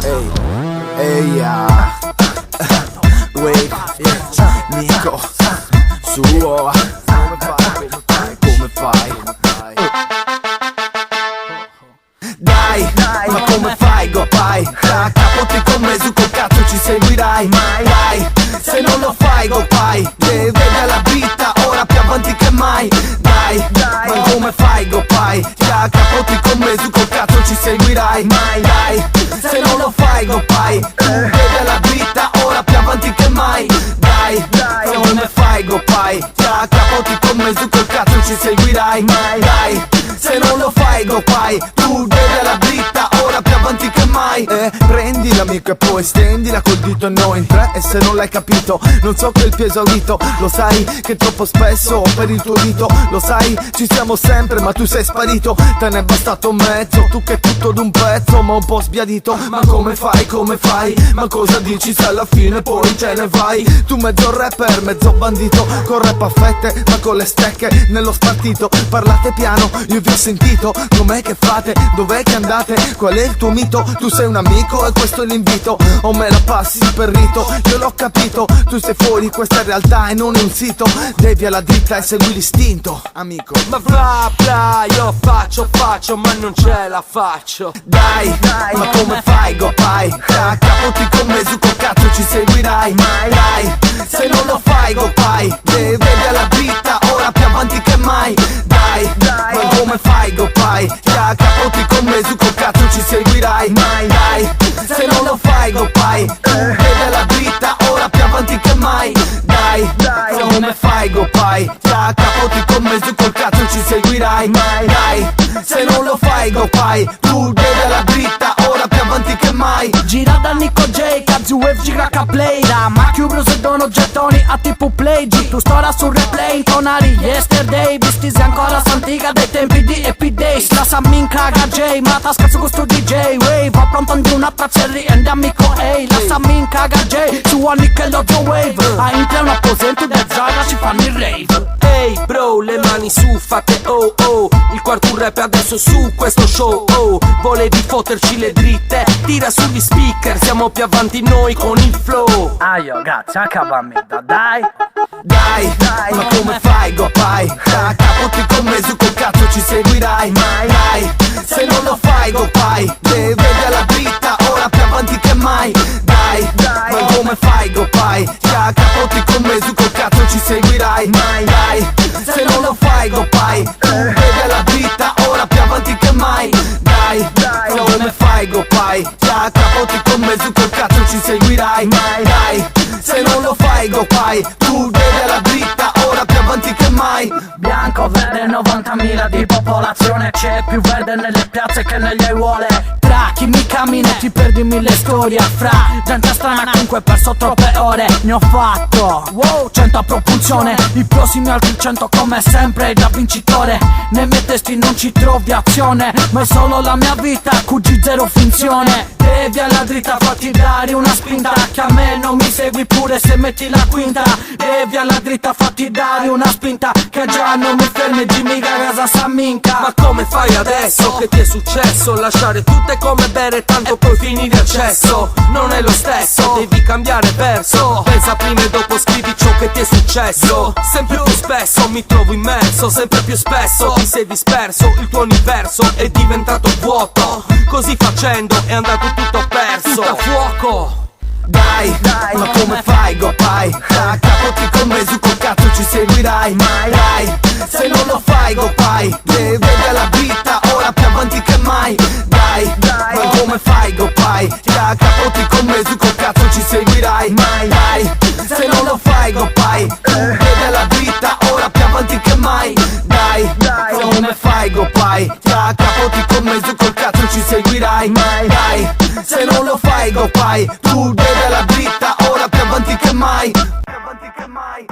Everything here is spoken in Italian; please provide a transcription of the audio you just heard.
Ehi, ehi, wave, Nico, suo, come fai? Dai, ma come fai, go pai? Da capo ti commesso col cazzo ci seguirai mai? Dai, se non lo fai, go pai, che vede la vita ora più avanti che mai. Dai, ma come fai, go pai? Da capo ti commesso col cazzo ci seguirai mai? Dai, se non lo fai, go pai, vede la vita ora più avanti che mai. Dai, ma come fai, go pai? Da capo ti commesso col cazzo ci seguirai mai? Dai, se non lo fai, go pai, tu vedi la dritta ora più avanti che mai. Prendila amico e poi stendila col dito e noi in tre. E se non l'hai capito, non so che il più esaurito. Lo sai che troppo spesso per il tuo dito, lo sai ci siamo sempre ma tu sei sparito. Te ne è bastato mezzo, tu che tutto d'un pezzo ma un po' sbiadito. Ma come fai, come fai? Ma cosa dici se alla fine poi te ne vai? Tu mezzo rapper, mezzo bandito, con rap a fette ma con le stecche nello spartito. Parlate piano, io vi ho sentito. Com'è che fate? Dov'è che andate? Qual è il tuo mito? Tu sei un amico e questo è l'invito. O me la passi per rito? Io l'ho capito. Tu sei fuori, questa è realtà e non è un sito. Devi alla dritta e segui l'istinto, amico. Ma bla bla, io faccio ma non ce la faccio. Dai, ma come fai, go pai? Da capo ti commesso col cazzo ci seguirai mai? Dai, se non lo fai, go pai, che vedi alla dritta ora più avanti che mai. Dai, ma come fai, go pai? Da capo ti commesso col cazzo ci seguirai mai? Dai, se non lo fai, go pai, vedi alla dritta ora più avanti che mai. Dai, ma come fai, go pai? Da capo ti commesso col cazzo ci seguirai mai? Dai, se non lo fai, go pai, tu vedi alla dritta ora più avanti che mai. Gira da Nico J, Kazu Wave gira a play. Da Macchio Bruce dono gettoni a tipo play. G, tu storia sul replay, intonari yesterday. Vistisi ancora s'antica dei tempi di Epi Days. La Sammin caga J, ma tasca su questo DJ Wave, ho pronto di una traccia e amico ehi. La Sammin caga J, su a Nickelodeon Wave. A Intre un apposento del Zara ci fanno il rave. Ehi hey bro, le mani su, fate oh oh. Il quarto rap è adesso su questo show oh. Volevi fotterci le dritte, tira sugli speaker, siamo più avanti noi con il flow. Aio, grazie, acabamento, dai. Dai, ma come fai, go pai? Da capo ti commesso col cazzo ci seguirai mai? Dai, se non lo fai, go pai, che vedi alla dritta ora più avanti che mai. Dai, ma come fai, go pai? Da capo ti commesso col cazzo ci seguirai mai? Dai, se non lo fai, go pai, vedi alla dritta ora più avanti che mai. Dai, ma come fai, go pai? Da capo ti commesso col cazzo ci seguirai mai? Dai, se non lo fai, go pai, tu vedi alla dritta ora più avanti che mai. Bianco, verde, 90.000 di popolazione. C'è più verde nelle piazze che negli aiuole. Tra chi mi cammina ti perdi mille storie. Fra gente strana con cui ho perso troppe ore. Ne ho fatto, wow, 100 a propulsione. I prossimi altri 100 come sempre da vincitore. Nei miei testi non ci trovi azione, ma è solo la mia vita, QG zero finzione. Devi alla dritta, fatti dare una spinta, che a me non mi segui pure se metti la quinta. Devi alla dritta, fatti dare una spinta, che già non mi fermi, Jimmy Gaga Samminca. Ma come fai adesso? Che ti è successo? Lasciare tutto è come bere tanto poi finire al cesso. Non è lo stesso, devi cambiare verso. Pensa prima e dopo scrivi ciò che ti è successo. Sempre più spesso mi trovo immerso, sempre più spesso ti sei disperso. Il tuo universo è diventato vuoto. Così facendo è andato tutto perso. Tutto a fuoco. Dai, ma come fai, go pai? Da capo ti commesso col cazzo ci seguirai mai? Dai, se non lo fai, go pai, che vedi alla dritta ora più avanti che mai. Dai, ma come fai, go pai? Da capo ti commesso col cazzo ci seguirai mai? Dai, se non lo fai, go pai, vedi alla dritta ora più avanti che mai. Dai, ma come fai, go pai? Da capo ti commesso col cazzo ci seguirai mai? Dai, se non lo fai, go pai, tu vedi alla dritta ora più avanti che mai. Più avanti che mai.